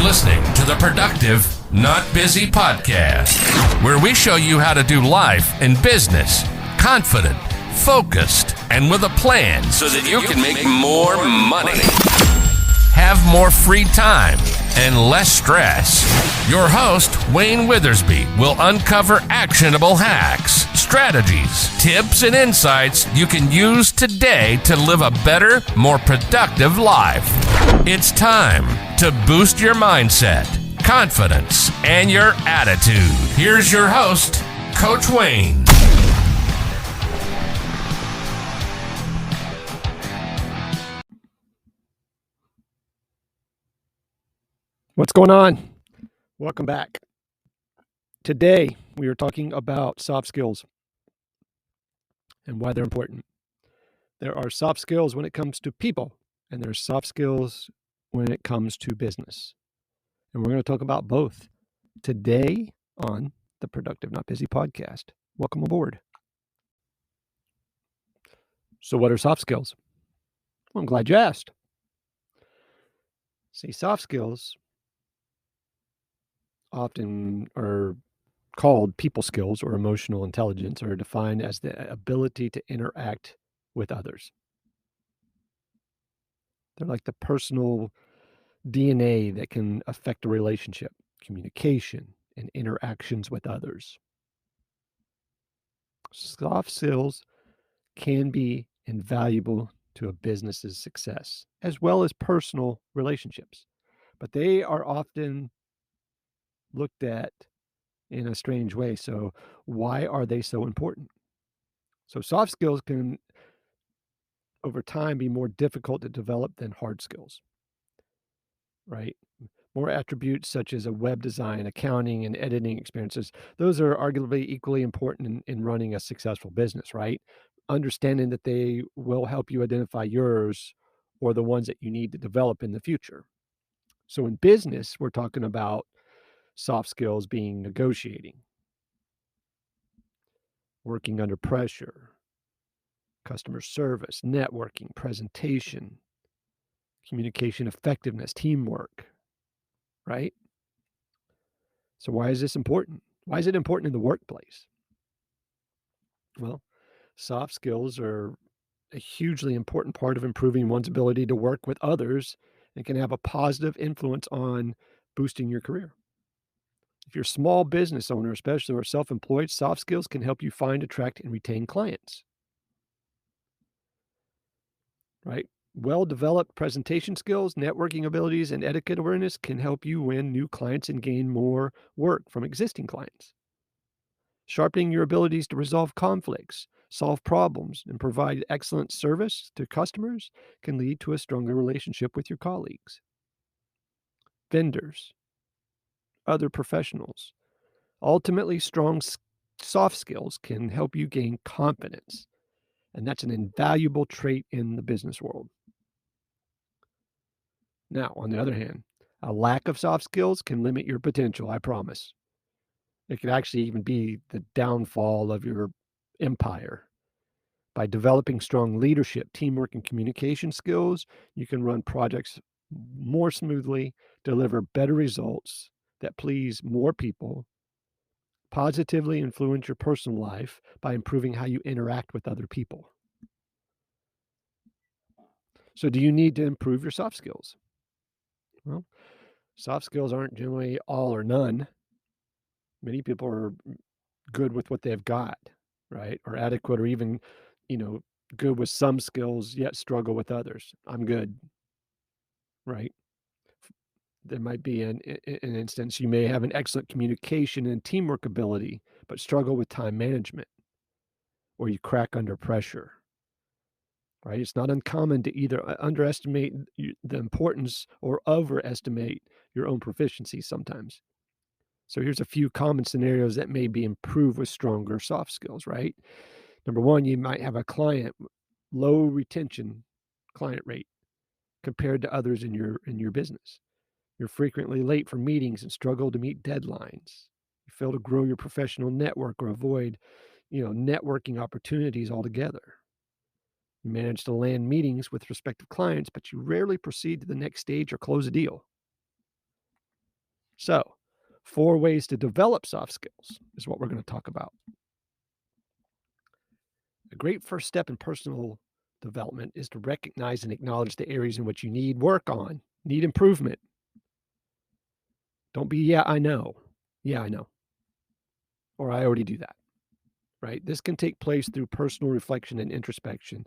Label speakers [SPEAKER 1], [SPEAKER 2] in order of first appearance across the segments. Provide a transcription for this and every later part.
[SPEAKER 1] listening to the Productive, Not Busy podcast, where we show you how to do life and business confident, focused, and with a plan so that you can make more money. Have more free time and less stress. Your host, Wayne Withersby, will uncover actionable hacks, strategies, tips, and insights you can use today to live a better, more productive life. It's time to boost your mindset, confidence, and your attitude. Here's your host, Coach Wayne.
[SPEAKER 2] What's going on? Welcome back. Today, we are talking about soft skills and why they're important. There are soft skills when it comes to people, and there are soft skills when it comes to business. And we're going to talk about both today on the Productive Not Busy podcast. Welcome aboard. So what are soft skills? Well, I'm glad you asked. See, soft skills often are called people skills or emotional intelligence, are defined as the ability to interact with others. They're like the personal DNA that can affect a relationship, communication, and interactions with others. Soft skills can be invaluable to a business's success, as well as personal relationships, but they are often looked at in a strange way. So why are they so important? So soft skills can, over time, be more difficult to develop than hard skills, right? More attributes such as a web design, accounting, and editing experiences, those are arguably equally important in running a successful business, right? Understanding that they will help you identify yours or the ones that you need to develop in the future. So in business, we're talking about soft skills being negotiating, working under pressure, customer service, networking, presentation, communication effectiveness, teamwork, right? So why is this important? Why is it important in the workplace? Well, soft skills are a hugely important part of improving one's ability to work with others and can have a positive influence on boosting your career. If you're a small business owner, especially, or self-employed, soft skills can help you find, attract, and retain clients, right? Well-developed presentation skills, networking abilities, and etiquette awareness can help you win new clients and gain more work from existing clients. Sharpening your abilities to resolve conflicts, solve problems, and provide excellent service to customers can lead to a stronger relationship with your colleagues, vendors, other professionals. Ultimately, strong soft skills can help you gain confidence, and that's an invaluable trait in the business world. Now, on the other hand, a lack of soft skills can limit your potential, I promise. It could actually even be the downfall of your empire. By developing strong leadership, teamwork, and communication skills, you can run projects more smoothly, deliver better results that please more people, positively influence your personal life by improving how you interact with other people. So do you need to improve your soft skills? Well, soft skills aren't generally all or none. Many people are good with what they've got, right? Or adequate, or even, good with some skills, yet struggle with others. I'm good, right? There might be an instance you may have an excellent communication and teamwork ability, but struggle with time management, or you crack under pressure, right? It's not uncommon to either underestimate the importance or overestimate your own proficiency sometimes. So here's a few common scenarios that may be improved with stronger soft skills, right? Number one, you might have a low retention client rate compared to others in your business. You're frequently late for meetings and struggle to meet deadlines. You fail to grow your professional network or avoid, networking opportunities altogether. You manage to land meetings with prospective clients, but you rarely proceed to the next stage or close a deal. So, 4 ways to develop soft skills is what we're going to talk about. A great first step in personal development is to recognize and acknowledge the areas in which you need work on, need improvement. Don't be, yeah, I know. Yeah, I know. Or I already do that, right? This can take place through personal reflection and introspection,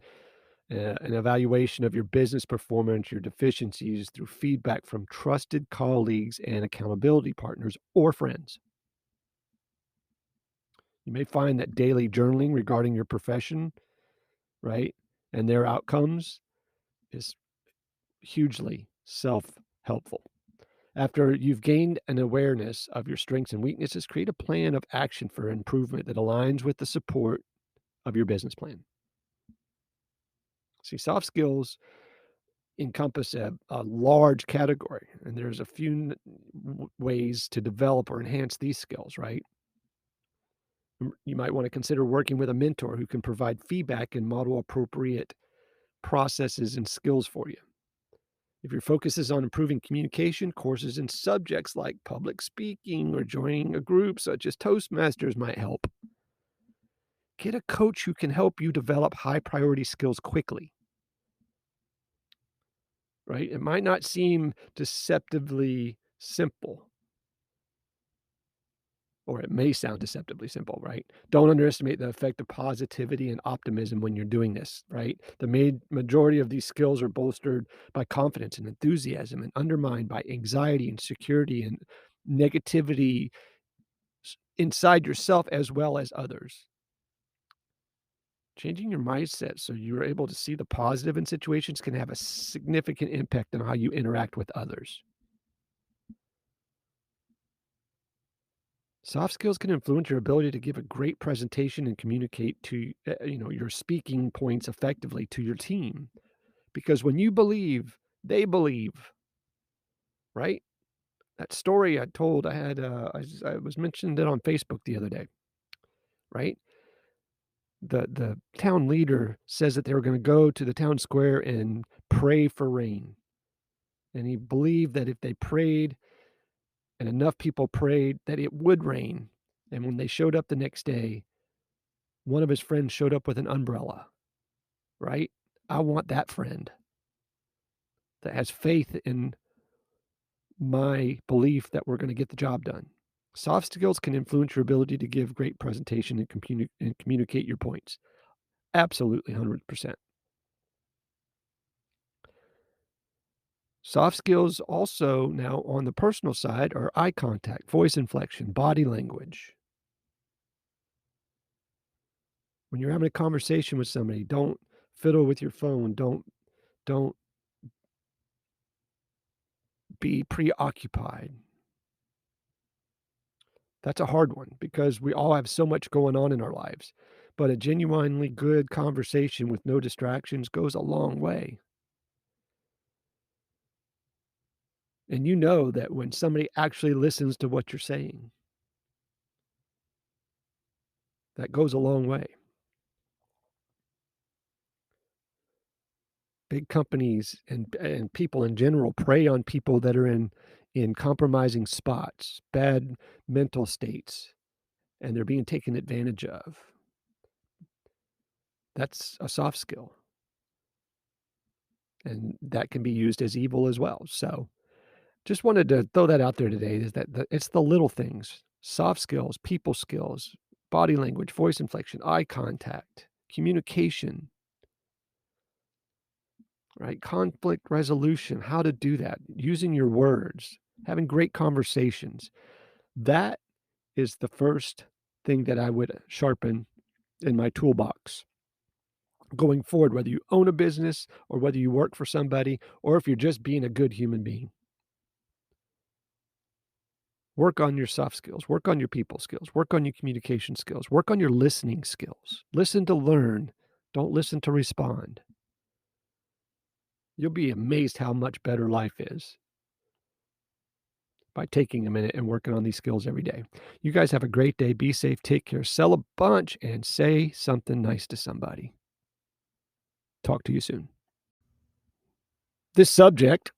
[SPEAKER 2] an evaluation of your business performance, your deficiencies through feedback from trusted colleagues and accountability partners or friends. You may find that daily journaling regarding your profession, right, and their outcomes is hugely self-helpful. After you've gained an awareness of your strengths and weaknesses, create a plan of action for improvement that aligns with the support of your business plan. See, soft skills encompass a large category, and there's a few ways to develop or enhance these skills, right? You might want to consider working with a mentor who can provide feedback and model appropriate processes and skills for you. If your focus is on improving communication, courses in subjects like public speaking or joining a group such as Toastmasters might help. Get a coach who can help you develop high priority skills quickly, right? It might not seem deceptively simple, or it may sound deceptively simple, right? Don't underestimate the effect of positivity and optimism when you're doing this, right? The majority of these skills are bolstered by confidence and enthusiasm and undermined by anxiety, insecurity, and negativity inside yourself as well as others. Changing your mindset so you're able to see the positive in situations can have a significant impact on how you interact with others. Soft skills can influence your ability to give a great presentation and communicate to your speaking points effectively to your team. Because when you believe, they believe, right? That story I told, I had I was mentioned it on Facebook the other day, right? The town leader says that they were going to go to the town square and pray for rain. And he believed that if they prayed and enough people prayed, that it would rain. And when they showed up the next day, one of his friends showed up with an umbrella, right? I want that friend that has faith in my belief that we're going to get the job done. Soft skills can influence your ability to give great presentation and communicate your points. Absolutely, 100%. Soft skills also now on the personal side are eye contact, voice inflection, body language. When you're having a conversation with somebody, don't fiddle with your phone. Don't be preoccupied. That's a hard one because we all have so much going on in our lives. But a genuinely good conversation with no distractions goes a long way. And you know that when somebody actually listens to what you're saying, that goes a long way. Big companies and people in general prey on people that are in compromising spots, bad mental states, and they're being taken advantage of. That's a soft skill. And that can be used as evil as well. So just wanted to throw that out there today is that it's the little things, soft skills, people skills, body language, voice inflection, eye contact, communication, right? Conflict resolution, how to do that, using your words, having great conversations. That is the first thing that I would sharpen in my toolbox going forward, whether you own a business or whether you work for somebody, or if you're just being a good human being. Work on your soft skills, work on your people skills, work on your communication skills, work on your listening skills. Listen to learn, don't listen to respond. You'll be amazed how much better life is by taking a minute and working on these skills every day. You guys have a great day. Be safe, take care, sell a bunch, and say something nice to somebody. Talk to you soon. This subject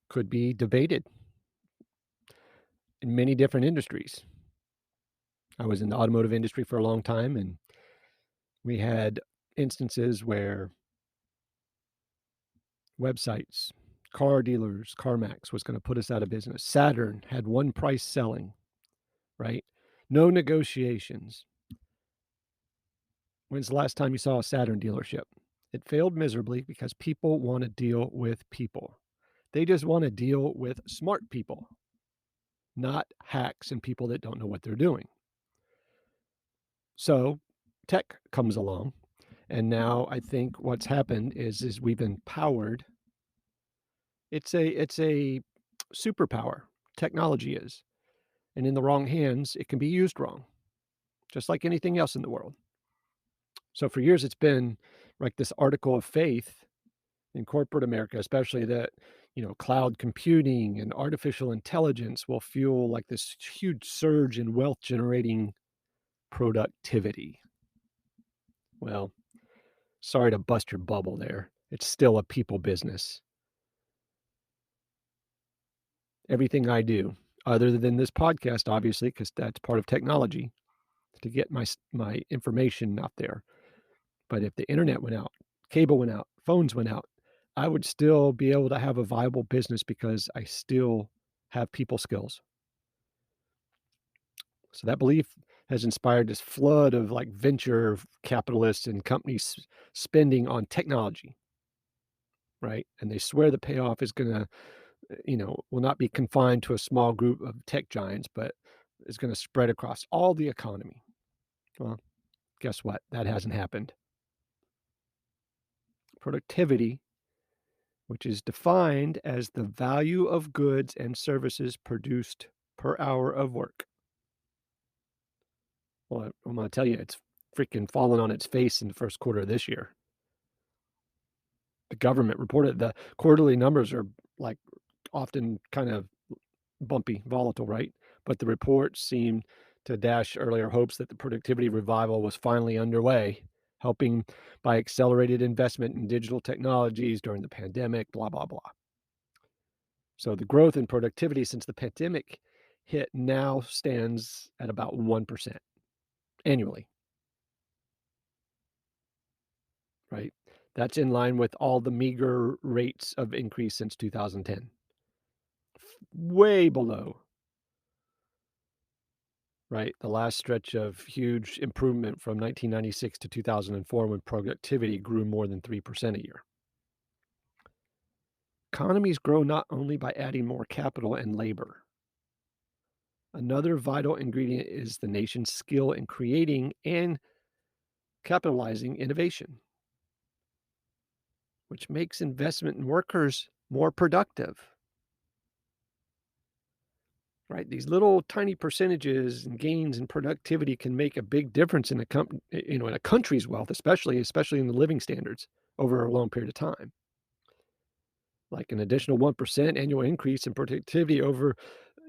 [SPEAKER 2] could be debated. in many different industries. I was in the automotive industry for a long time, and we had instances where websites, car dealers, CarMax was going to put us out of business. Saturn had one price selling, right? No negotiations. When's the last time you saw a Saturn dealership? It failed miserably because people want to deal with people. They just want to deal with smart people, not hacks and people that don't know what they're doing. So tech comes along, and now I think what's happened is we've empowered. It's a superpower. Technology is, and in the wrong hands, it can be used wrong, just like anything else in the world. So for years, it's been like this article of faith in corporate America, especially that, cloud computing and artificial intelligence will fuel like this huge surge in wealth generating productivity. Well, sorry to bust your bubble there. It's still a people business. Everything I do, other than this podcast, obviously, because that's part of technology to get my information out there. But if the internet went out, cable went out, phones went out, I would still be able to have a viable business because I still have people skills. So that belief has inspired this flood of like venture capitalists and companies spending on technology, right? And they swear the payoff is going to, will not be confined to a small group of tech giants, but is going to spread across all the economy. Well, guess what? That hasn't happened. Productivity, which is defined as the value of goods and services produced per hour of work. Well, I'm going to tell you, it's freaking fallen on its face in the first quarter of this year. The government reported the quarterly numbers are like often kind of bumpy, volatile, right? But the reports seem to dash earlier hopes that the productivity revival was finally underway, helping by accelerated investment in digital technologies during the pandemic, blah, blah, blah. So the growth in productivity since the pandemic hit now stands at about 1% annually, right? That's in line with all the meager rates of increase since 2010. Way below, right? The last stretch of huge improvement from 1996 to 2004 when productivity grew more than 3% a year. Economies grow not only by adding more capital and labor. Another vital ingredient is the nation's skill in creating and capitalizing innovation, which makes investment in workers more productive. Right? These little tiny percentages and gains in productivity can make a big difference in in a country's wealth, especially in the living standards over a long period of time. Like an additional 1% annual increase in productivity over,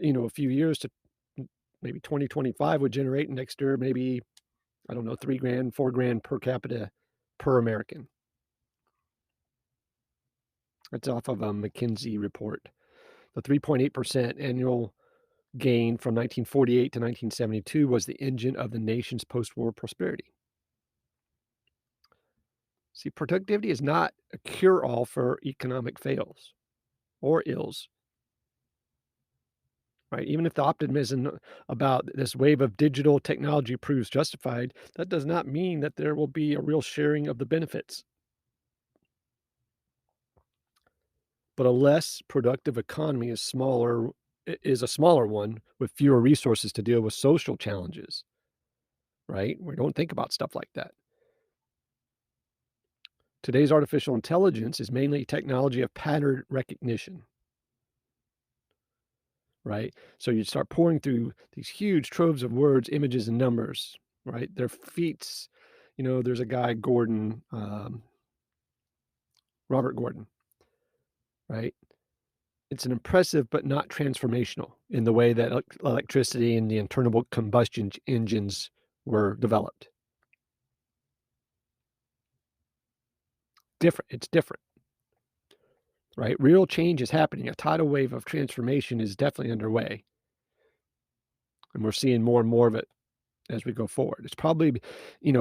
[SPEAKER 2] a few years to maybe 2025 would generate an extra maybe, I don't know, $3,000, $4,000 per capita per American. That's off of a McKinsey report. The 3.8% annual gain from 1948 to 1972 was the engine of the nation's post-war prosperity. See, productivity is not a cure-all for economic fails or ills, right? Even if the optimism about this wave of digital technology proves justified, that does not mean that there will be a real sharing of the benefits. But a less productive economy is a smaller one with fewer resources to deal with social challenges, right? We don't think about stuff like that. Today's artificial intelligence is mainly technology of pattern recognition, right? So you start pouring through these huge troves of words, images, and numbers, right? Their feats, there's a guy, Robert Gordon, right? It's an impressive but not transformational in the way that electricity and the internal combustion engines were developed. It's different, right? Real change is happening. A tidal wave of transformation is definitely underway. And we're seeing more and more of it as we go forward. It's probably,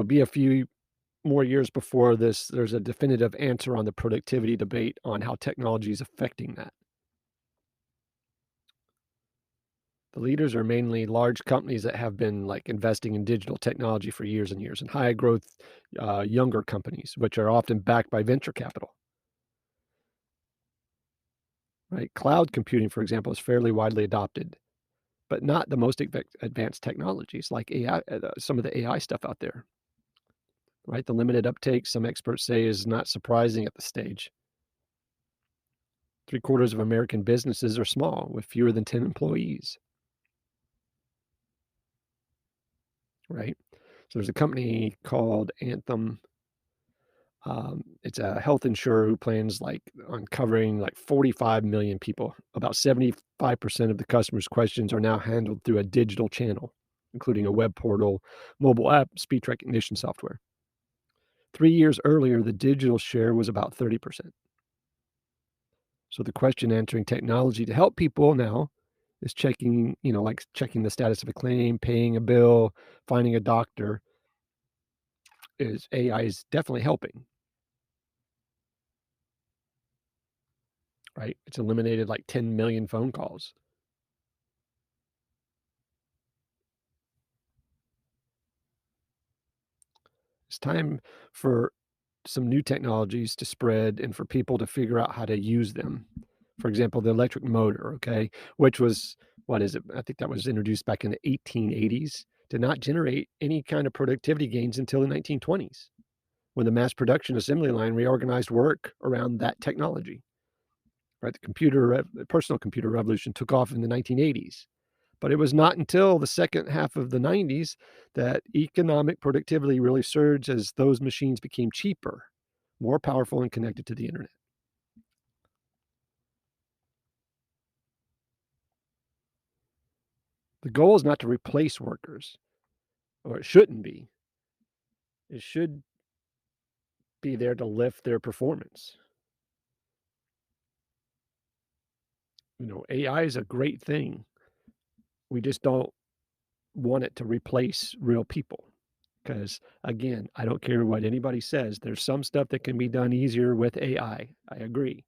[SPEAKER 2] be a few more years before there's a definitive answer on the productivity debate on how technology is affecting that. The leaders are mainly large companies that have been like investing in digital technology for years and years, and high growth, younger companies, which are often backed by venture capital. Right? Cloud computing, for example, is fairly widely adopted, but not the most advanced technologies like AI, some of the AI stuff out there. Right? The limited uptake, some experts say, is not surprising at the stage. 3/4 of American businesses are small with fewer than 10 employees. Right? So there's a company called Anthem. It's a health insurer who plans on covering 45 million people. About 75% of the customers' questions are now handled through a digital channel, including a web portal, mobile app, speech recognition software. 3 years earlier, the digital share was about 30%. So the question answering technology to help people now is checking the status of a claim, paying a bill, finding a doctor. Is AI is definitely helping. Right? It's eliminated 10 million phone calls. It's time for some new technologies to spread and for people to figure out how to use them. For example, the electric motor, okay, which was, what is it? I think that was introduced back in the 1880s, did not generate any kind of productivity gains until the 1920s, when the mass production assembly line reorganized work around that technology. Right? The personal computer revolution took off in the 1980s. But it was not until the second half of the 90s that economic productivity really surged as those machines became cheaper, more powerful, and connected to the internet. The goal is not to replace workers, or it shouldn't be. It should be there to lift their performance. AI is a great thing. We just don't want it to replace real people. Because again, I don't care what anybody says, there's some stuff that can be done easier with AI. I agree.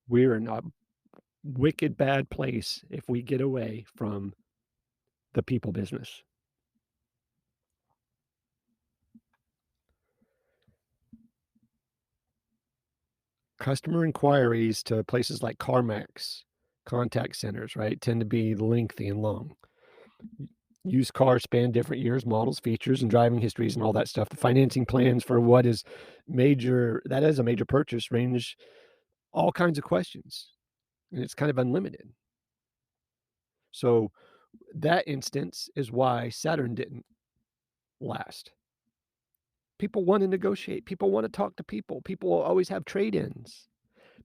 [SPEAKER 2] We're in a wicked bad place if we get away from the people business. Customer inquiries to places like CarMax, contact centers, right, tend to be lengthy and long. Used cars span different years, models, features, and driving histories and all that stuff. The financing plans for that is a major purchase, range all kinds of questions, and it's kind of unlimited. So that instance is why Saturn didn't last. People want to negotiate. People want to talk to people. People will always have trade-ins.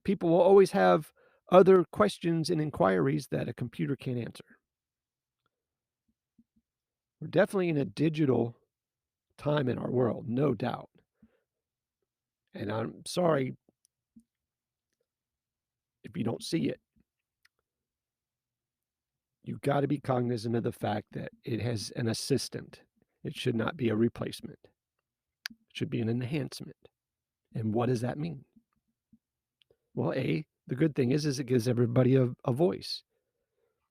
[SPEAKER 2] People will always have other questions and inquiries that a computer can't answer. We're definitely in a digital time in our world, no doubt. And I'm sorry if you don't see it. You've got to be cognizant of the fact that it has an assistant. It should not be a replacement. It should be an enhancement. And what does that mean? Well, the good thing is it gives everybody a voice.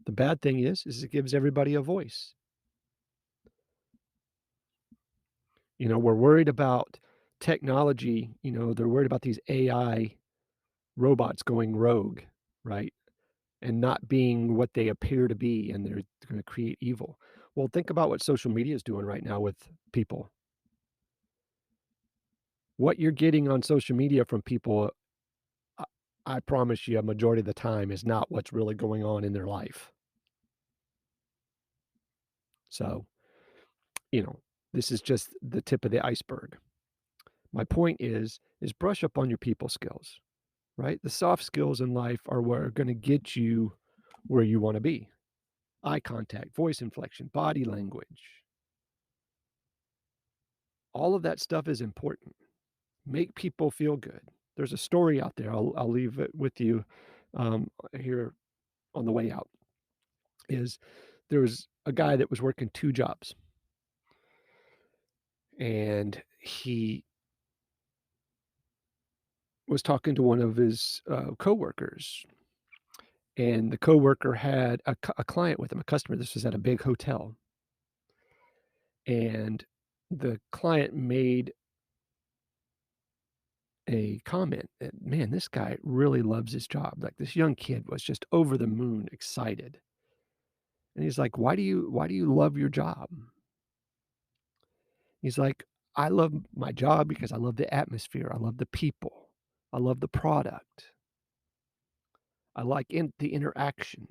[SPEAKER 2] The bad thing is it gives everybody a voice. We're worried about technology. They're worried about these AI robots going rogue, right? And not being what they appear to be, and they're going to create evil. Well, think about what social media is doing right now with people. What you're getting on social media from people, I promise you, a majority of the time is not what's really going on in their life. So, this is just the tip of the iceberg. My point is brush up on your people skills, right? The soft skills in life are what are going to get you where you want to be. Eye contact, voice inflection, body language. All of that stuff is important. Make people feel good. There's a story out there. I'll leave it with you here on the way out. Is there was a guy that was working 2 jobs. And he was talking to one of his coworkers. And the coworker had a client with him, a customer. This was at a big hotel. And the client made a comment that, man, this guy really loves his job. Like, this young kid was just over the moon excited. And he's like, why do you love your job? He's like, I love my job because I love the atmosphere. I love the people. I love the product. I like the interaction.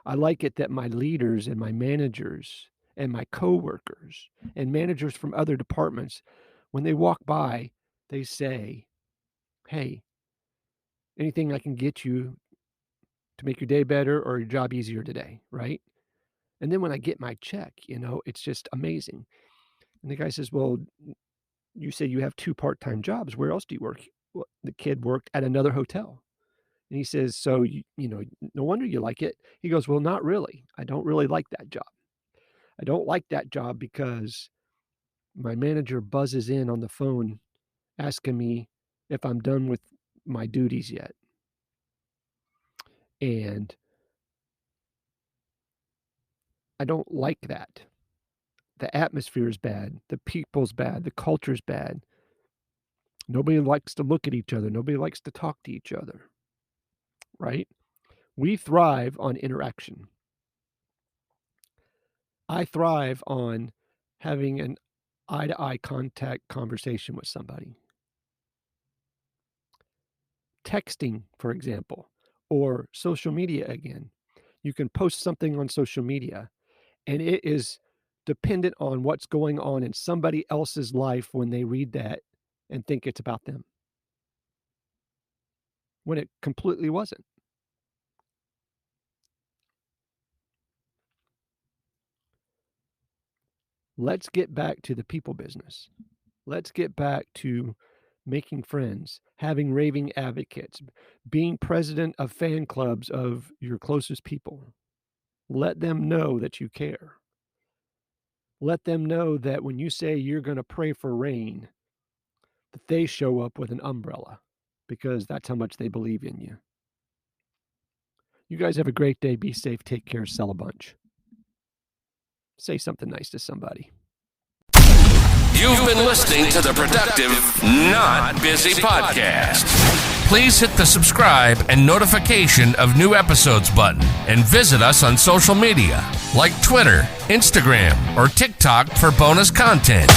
[SPEAKER 2] I like it that my leaders and my managers and my coworkers and managers from other departments, when they walk by, they say, hey, anything I can get you to make your day better or your job easier today, right? And then when I get my check, it's just amazing. And the guy says, well, you say you have 2 part-time jobs. Where else do you work? Well, the kid worked at another hotel. And he says, so, no wonder you like it. He goes, well, not really. I don't really like that job. I don't like that job because my manager buzzes in on the phone asking me if I'm done with my duties yet. And I don't like that. The atmosphere is bad. The people's bad. The culture's bad. Nobody likes to look at each other. Nobody likes to talk to each other. Right? We thrive on interaction. I thrive on having an eye-to-eye contact conversation with somebody. Texting, for example, or social media again. You can post something on social media, and it is dependent on what's going on in somebody else's life when they read that and think it's about them, when it completely wasn't. Let's get back to the people business. Let's get back to making friends, having raving advocates, being president of fan clubs of your closest people. Let them know that you care. Let them know that when you say you're going to pray for rain, that they show up with an umbrella, because that's how much they believe in you. You guys have a great day. Be safe. Take care. Sell a bunch. Say something nice to somebody.
[SPEAKER 1] You've been listening to the Productive, Not Busy podcast. Please hit the subscribe and notification of new episodes button and visit us on social media like Twitter, Instagram, or TikTok for bonus content.